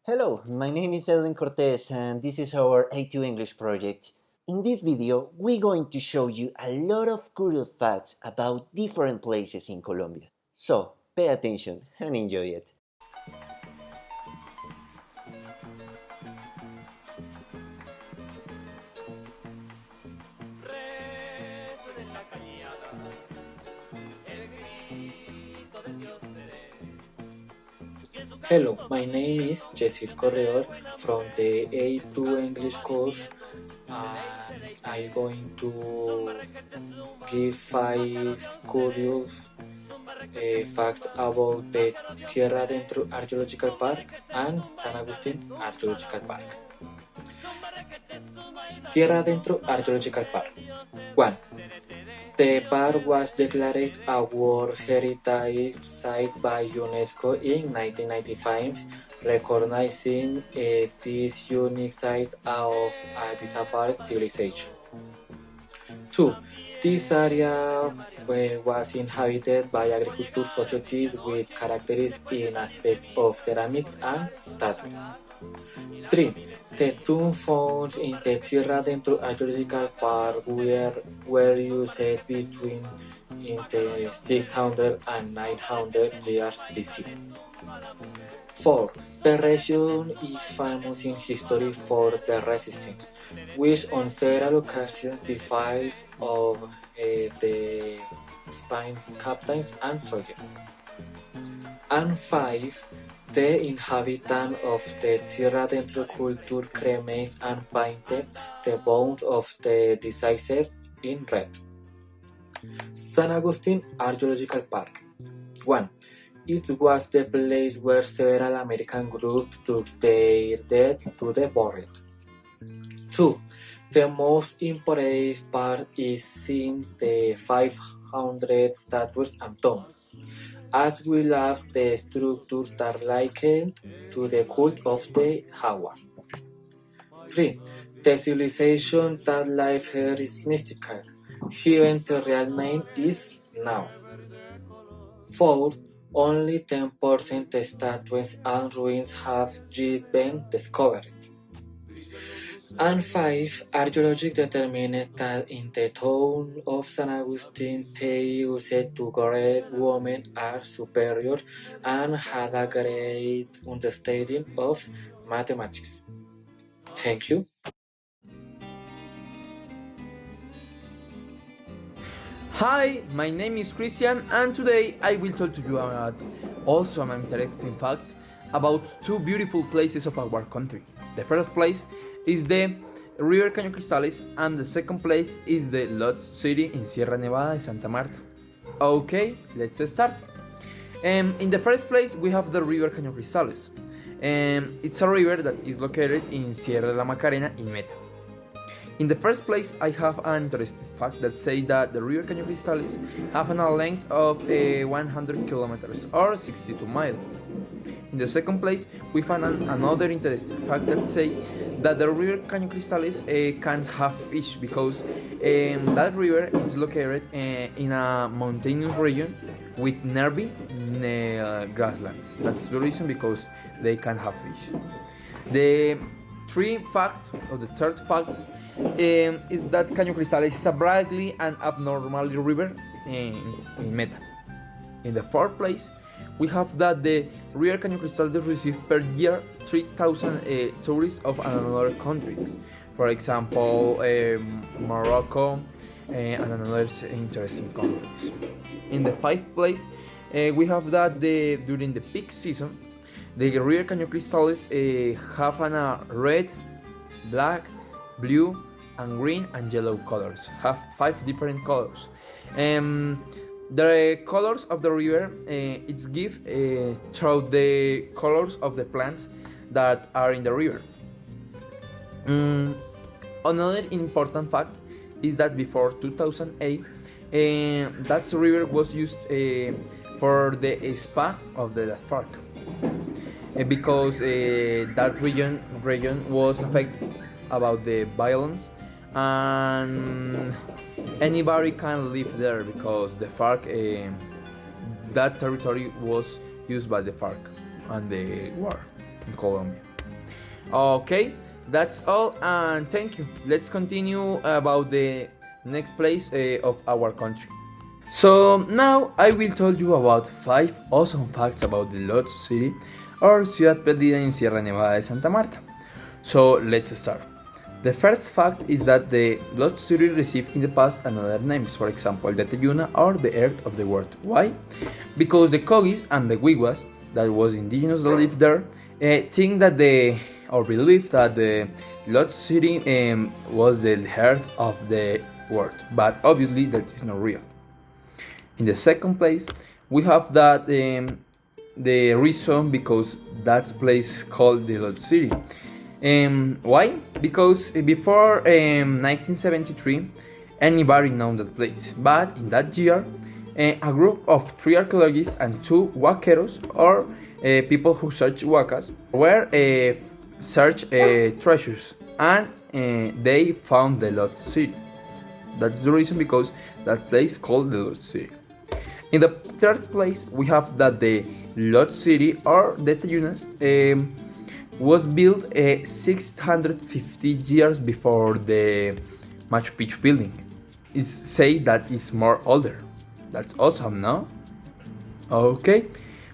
Hello, my name is Edwin Cortez and this is our A2 English project. In this video, we're going to show you a lot of curious facts about different places in Colombia. So, pay attention and enjoy it. Hello, my name is Jessit Corredor from the A2 English course. I'm going to give 5 curious facts about the Tierra Adentro Archaeological Park and San Agustin Archaeological Park. Tierra Adentro Archaeological Park. 1. The park was declared a World Heritage Site by UNESCO in 1995, recognizing this unique site of a disappeared civilization. 2. This area was inhabited by agricultural societies with characteristics in aspects of ceramics and statues. 3. The tomb found in the Tierra Adentro Archaeological Park were used between in the 600 and 900 years BC. 4. The region is famous in history for the resistance, which on several occasions defies of the Spanish captains and soldiers. And 5. The inhabitants of the Tierra Adentro culture cremated and painted the bones of the deceased in red. San Agustin Archaeological Park. 1. It was the place where several American groups took their dead to the burial. 2. The most impressive part is seeing the 500 statues and tombs, as well as the structures that likened to the cult of the Jaguar. 3. The civilization that lives here is mystical, even the real name is now. 4. Only 10% the statues and ruins have yet been discovered. And 5. Archaeologists determined that in the town of San Agustin they used to great women are superior and had a great understanding of mathematics. Thank you. Hi, my name is Christian and today I will talk to you about also some interesting facts about two beautiful places of our country. The first place is the River Caño Cristales and the second place is the Lodge City in Sierra Nevada de Santa Marta. Okay, let's start. In the first place we have the River Caño Cristales. It's a river that is located in Sierra de la Macarena in Meta. In the first place, I have an interesting fact that say that the River Caño Cristales have a length of 100 kilometers or 62 miles. In the second place, we find another interesting fact that say that the River Caño Cristales can't have fish because that river is located in a mountainous region with nearby grasslands. That's the reason because they can't have fish. The third fact is that Caño Cristales is a brightly and abnormally river in Meta. In the fourth place, we have that the River Caño Cristales receive per year 3,000 tourists of another countries. For example, Morocco and another interesting countries. In the fifth place, we have that during the peak season, the River Caño Cristales have a red, black, blue and green and yellow colors. Have 5 different colors. The colors of the river it's give through the colors of the plants that are in the river. Another important fact is that before 2008 that river was used for the spa of the park because that region was affected about the violence and anybody can live there because the FARC that territory was used by the FARC and the war in Colombia. Okay, that's all, and thank you. Let's continue about the next place of our country. So now I will tell you about 5 awesome facts about the Lost City or Ciudad Perdida in Sierra Nevada de Santa Marta. So let's start. The first fact is that the Lost City received in the past another names, for example, the Teyuna or the Earth of the World. Why? Because the Kogis and the Wigwas, that was indigenous that lived there, think that or believe that the Lost City was the heart of the world, but obviously that is not real. In the second place, we have that the reason because that's place called the Lost City. Why? Because before 1973, anybody know that place. But in that year, a group of 3 archaeologists and 2 huaqueros, or people who search huacas, were search treasures, and they found the Lost City. That's the reason because that place called the Lost City. In the third place, we have that the Lost City or the Teyunas was built 650 years before the Machu Picchu building. It's say that it's more older. That's awesome, no? Okay,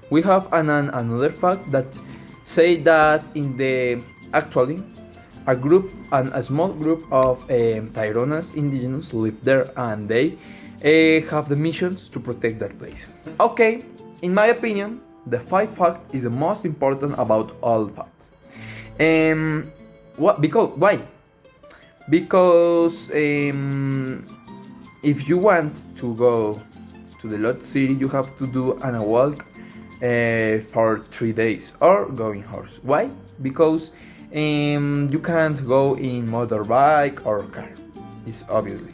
we have another fact that say that in the actually a small group of Taironas indigenous live there, and they have the missions to protect that place. Okay, in my opinion, the 5 fact is the most important about all facts. Why? Because if you want to go to the Lost City, you have to do a walk for 3 days or going horse. Why? Because you can't go in motorbike or car. It's obviously.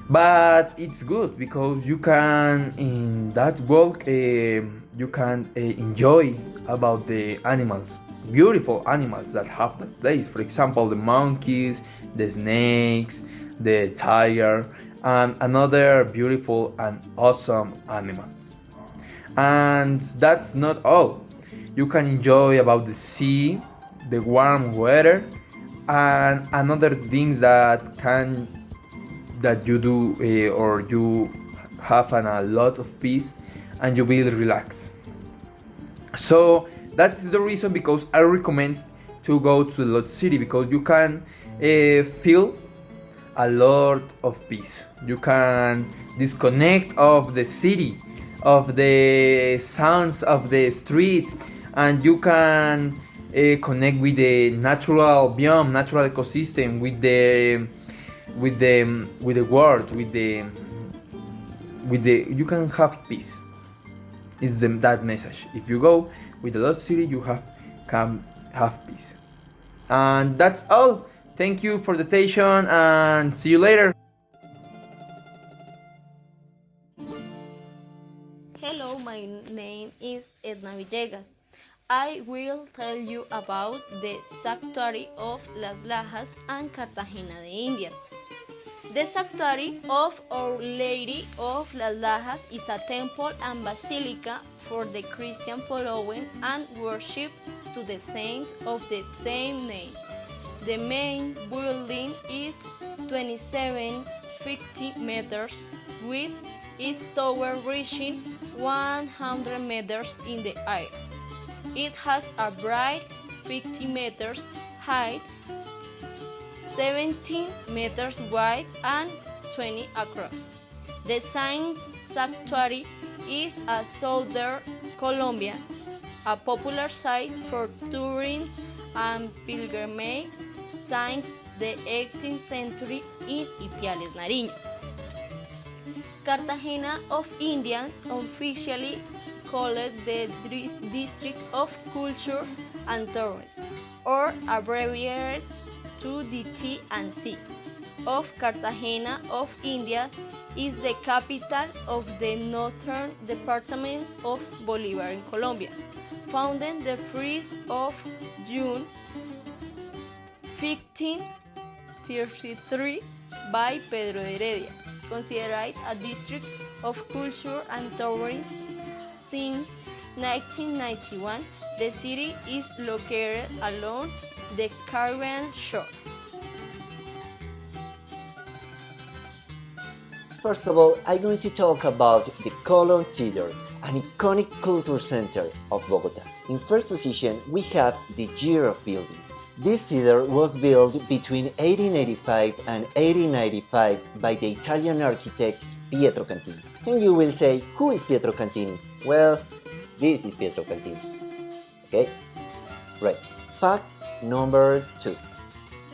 But it's good because you can in that walk you can enjoy about the animals, beautiful animals that have that place. For example, the monkeys, the snakes, the tiger, and another beautiful and awesome animals. And that's not all. You can enjoy about the sea, the warm weather, and another things that you do or you have a lot of peace and you will relax. So that is the reason because I recommend to go to the Lost City, because you can feel a lot of peace. You can disconnect of the city, of the sounds of the street, and you can connect with the natural biome, natural ecosystem, with the world, with the you can have peace. It's that message. If you go with the Lost City, you can have peace. And that's all. Thank you for the attention and see you later. Hello, my name is Edna Villegas. I will tell you about the sanctuary of Las Lajas and Cartagena de Indias. The sanctuary of Our Lady of Las Lajas is a temple and basilica for the Christian following and worship to the saint of the same name. The main building is 2750 meters with its tower reaching 100 meters in the air. It has a bright 50 meters height, 17 meters wide and 20 across. The Saints Sanctuary is a southern Colombia, a popular site for tourism and pilgrimage since the 18th century in Ipiales, Nariño. Cartagena of Indians, officially called the District of Culture and Tourism, or abbreviated to DT&C, of Cartagena of Indias, is the capital of the northern department of Bolívar in Colombia, founded the 1st of June 1533 by Pedro de Heredia, considered a district of culture and tourism since 1991, the city is located along the Caribbean shore. First of all, I'm going to talk about the Colon Theater, an iconic culture center of Bogota. In first position, we have the year of building. This theater was built between 1885 and 1895 by the Italian architect Pietro Cantini. And you will say, who is Pietro Cantini? Well, this is Pietro Cantini. Okay? Right. Fact number 2.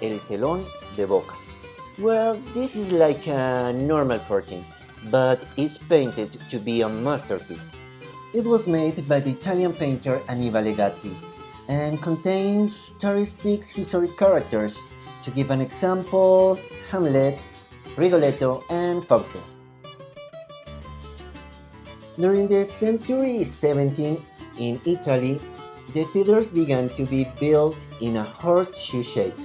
El telón de boca. Well, this is like a normal curtain, but it's painted to be a masterpiece. It was made by the Italian painter Annibale Gatti and contains 36 historic characters. To give an example, Hamlet, Rigoletto, and Fausto. During the century 17 in Italy, the theaters began to be built in a horseshoe shape.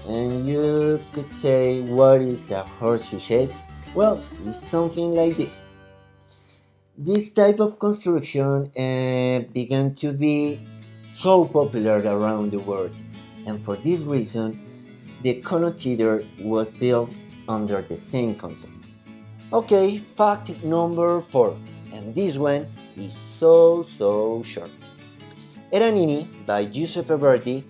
And you could say, what is a horseshoe shape? Well, it's something like this. This type of construction began to be so popular around the world, and for this reason, the Colon Theater was built under the same concept. Okay, fact number 4, and this one is so short. Eranini by Giuseppe Verdi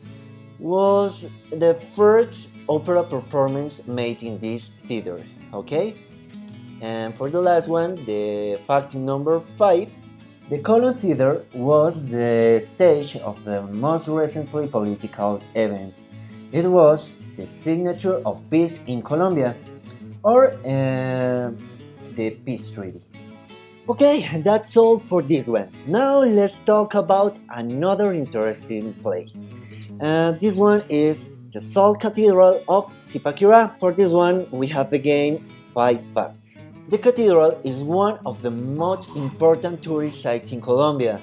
was the first opera performance made in this theater, okay? And for the last one, the fact number 5, the Colon Theater was the stage of the most recently political event. It was the signature of peace in Colombia, or the peace treaty. Okay, that's all for this one. Now let's talk about another interesting place. This one is the Salt Cathedral of Zipaquirá. For this one, we have again 5 facts. The cathedral is one of the most important tourist sites in Colombia.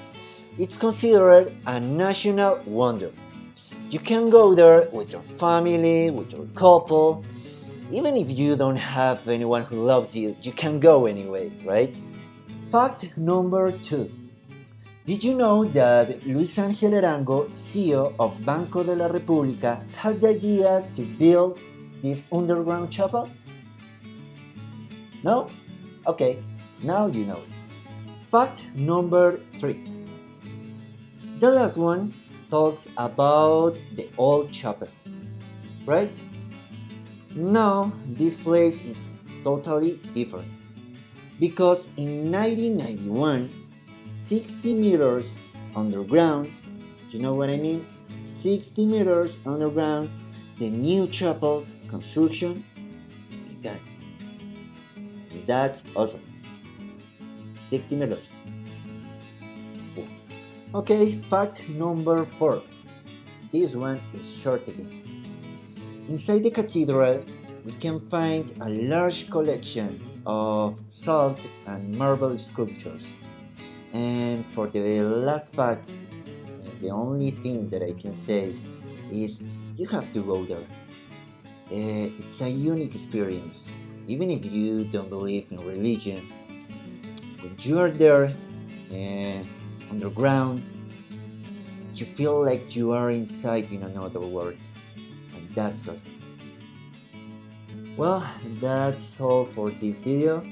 It's considered a national wonder. You can go there with your family, with your couple. Even if you don't have anyone who loves you, you can go anyway, right? Fact number 2. Did you know that Luis Ángel Arango, CEO of Banco de la República, had the idea to build this underground chapel? No? Okay, now you know it. Fact number 3. The last one talks about the old chapel, right? Now this place is totally different, because in 1991, 60 meters underground, you know what I mean? 60 meters underground, the new chapel's construction began. That's awesome. 60 meters. Okay, fact number 4. This one is short again. Inside the cathedral, we can find a large collection of salt and marble sculptures. And for the last fact, the only thing that I can say is you have to go there. It's a unique experience. Even if you don't believe in religion, when you are there underground, you feel like you are inside in another world, and that's awesome. Well, that's all for this video.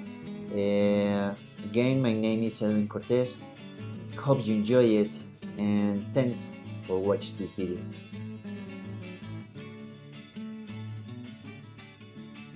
Again, my name is Edwin Cortez. Hope you enjoy it, and thanks for watching this video.